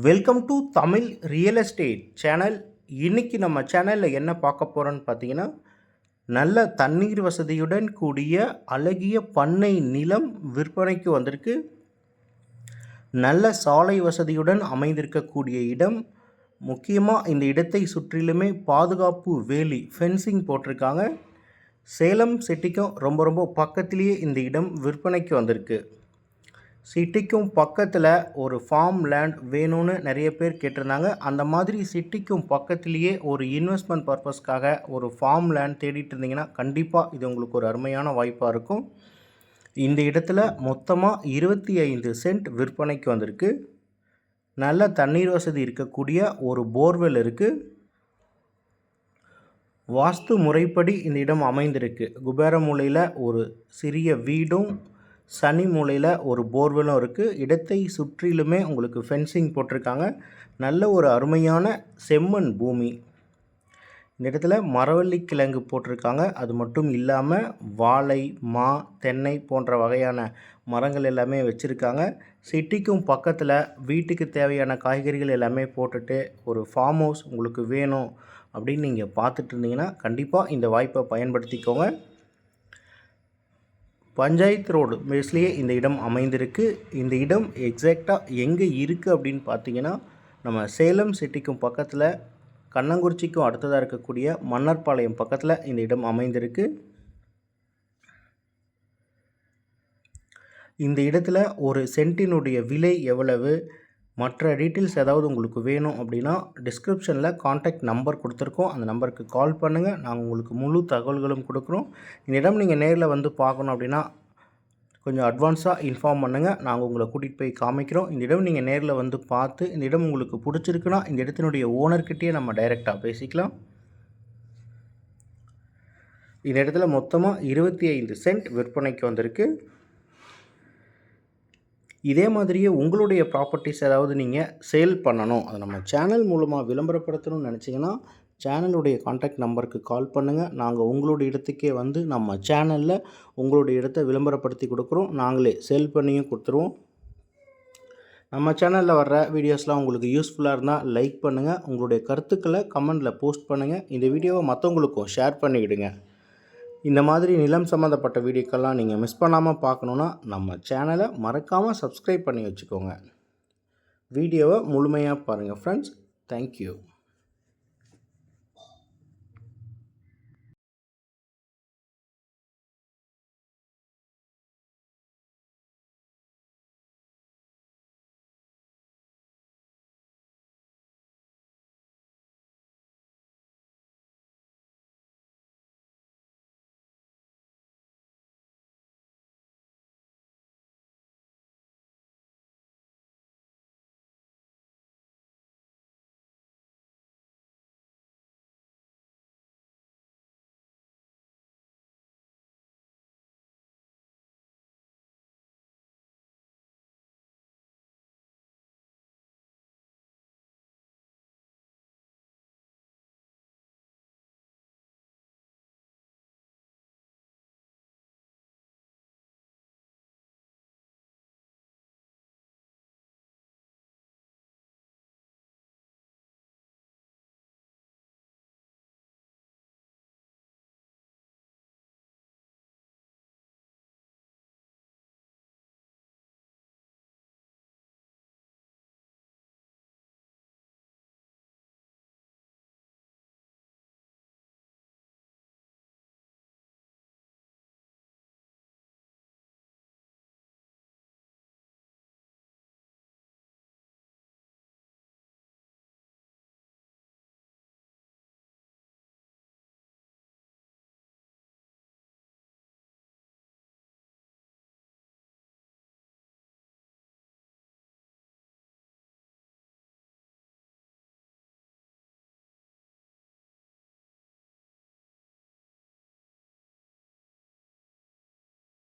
Welcome to Tamil real estate channel. இன்றைக்கி நம்ம சேனலில் என்ன பார்க்க போகிறோன்னு பார்த்தீங்கன்னா, நல்ல தண்ணீர் வசதியுடன் கூடிய அழகிய பண்ணை நிலம் விற்பனைக்கு வந்திருக்கு. நல்ல சாலை வசதியுடன் அமைந்திருக்கக்கூடிய இடம். முக்கியமாக இந்த இடத்தை சுற்றிலுமே பாதுகாப்பு வேலி ஃபென்சிங் போட்டிருக்காங்க. சேலம் சிட்டிக்கும் ரொம்ப ரொம்ப பக்கத்திலேயே இந்த இடம் விற்பனைக்கு வந்திருக்கு. சிட்டிக்கும் பக்கத்தில் ஒரு ஃபார்ம் லேண்ட் வேணும்னு நிறைய பேர் கேட்டிருந்தாங்க. அந்த மாதிரி சிட்டிக்கும் பக்கத்துலேயே ஒரு இன்வெஸ்ட்மெண்ட் பர்பஸ்க்காக ஒரு ஃபார்ம் லேண்ட் தேடிட்டு இருந்தீங்கன்னா கண்டிப்பாக இது உங்களுக்கு ஒரு அருமையான வாய்ப்பாக இருக்கும். இந்த இடத்துல மொத்தமாக 25 சென்ட் விற்பனைக்கு வந்திருக்கு. நல்ல தண்ணீர் வசதி இருக்கக்கூடிய ஒரு போர்வெல் இருக்குது. வாஸ்து முறைப்படி இந்த இடம் அமைந்திருக்கு. குபேர மூலையில் ஒரு சிறிய வீடும் சனி மூலையில் ஒரு போர்வெலும் இருக்குது. இடத்தை சுற்றிலுமே உங்களுக்கு ஃபென்சிங் போட்டிருக்காங்க. நல்ல ஒரு அருமையான செம்மண் பூமி. இந்த இடத்துல மரவள்ளி கிழங்கு போட்டிருக்காங்க. அது மட்டும் இல்லாமல் வாழை, மா, தென்னை போன்ற வகையான மரங்கள் எல்லாமே வச்சுருக்காங்க. சிட்டிக்கும் பக்கத்தில் வீட்டுக்கு தேவையான காய்கறிகள் எல்லாமே போட்டுட்டு ஒரு ஃபார்ம் ஹவுஸ் உங்களுக்கு வேணும் அப்படின்னு நீங்கள் பார்த்துட்டு இருந்தீங்கன்னா கண்டிப்பாக இந்த வாய்ப்பை பயன்படுத்திக்கோங்க. பஞ்சாயத்து ரோடு பேஸ்லேயே இந்த இடம் அமைந்திருக்கு. இந்த இடம் எக்ஸாக்டாக எங்கே இருக்குது அப்படின்னு பார்த்தீங்கன்னா, நம்ம சேலம் சிட்டிக்கும் பக்கத்தில் கண்ணங்குறிச்சிக்கும் அடுத்ததாக இருக்கக்கூடிய மன்னர்பாளையம் பக்கத்தில் இந்த இடம் அமைந்திருக்கு. இந்த இடத்துல ஒரு சென்ட்டினுடைய விலை எவ்வளவு, மற்ற டீட்டெயில்ஸ் ஏதாவது உங்களுக்கு வேணும் அப்படின்னா டிஸ்கிரிப்ஷனில் காண்டாக்ட் நம்பர் கொடுத்துருக்கோம். அந்த நம்பருக்கு கால் பண்ணுங்கள். நாங்கள் உங்களுக்கு முழு தகவல்களும் கொடுக்குறோம். இந்த இடம் நீங்கள் நேரில் வந்து பார்க்கணும் அப்படின்னா கொஞ்சம் அட்வான்ஸாக இன்ஃபார்ம் பண்ணுங்கள். நாங்கள் உங்களை கூட்டிகிட்டு போய் காமிக்கிறோம். இந்த இடம் நீங்கள் நேரில் வந்து பார்த்து இந்த இடம் உங்களுக்கு பிடிச்சிருக்குன்னா இந்த இடத்தினுடைய ஓனர்கிட்டயே நம்ம டைரெக்டாக பேசிக்கலாம். இந்த இடத்துல மொத்தமாக 25 சென்ட் விற்பனைக்கு வந்திருக்கு. இதே மாதிரியே உங்களுடைய ப்ராப்பர்ட்டிஸ் ஏதாவது நீங்கள் சேல் பண்ணணும், அதை நம்ம சேனல் மூலமாக விளம்பரப்படுத்தணும்னு நினச்சிங்கன்னா சேனலுடைய காண்டாக்ட் நம்பருக்கு கால் பண்ணுங்கள். நாங்கள் உங்களுடைய இடத்துக்கே வந்து நம்ம சேனலில் உங்களுடைய இடத்த விளம்பரப்படுத்தி கொடுக்குறோம். நாங்களே சேல் பண்ணியும் கொடுத்துருவோம். நம்ம சேனலில் வர்ற வீடியோஸ்லாம் உங்களுக்கு யூஸ்ஃபுல்லாக இருந்தால் லைக் பண்ணுங்கள். உங்களுடைய கருத்துக்களை கமெண்டில் போஸ்ட் பண்ணுங்கள். இந்த வீடியோவை மற்றவங்களுக்கும் ஷேர் பண்ணிவிடுங்க. இந்த மாதிரி நிலம் சம்மந்தப்பட்ட வீடியோக்கெல்லாம் நீங்கள் மிஸ் பண்ணாமல் பார்க்கணுன்னா நம்ம சேனலை மறக்காமல் சப்ஸ்கிரைப் பண்ணி வச்சுக்கோங்க. வீடியோவை முழுமையாக பாருங்கள் ஃப்ரெண்ட்ஸ். தேங்க்யூ.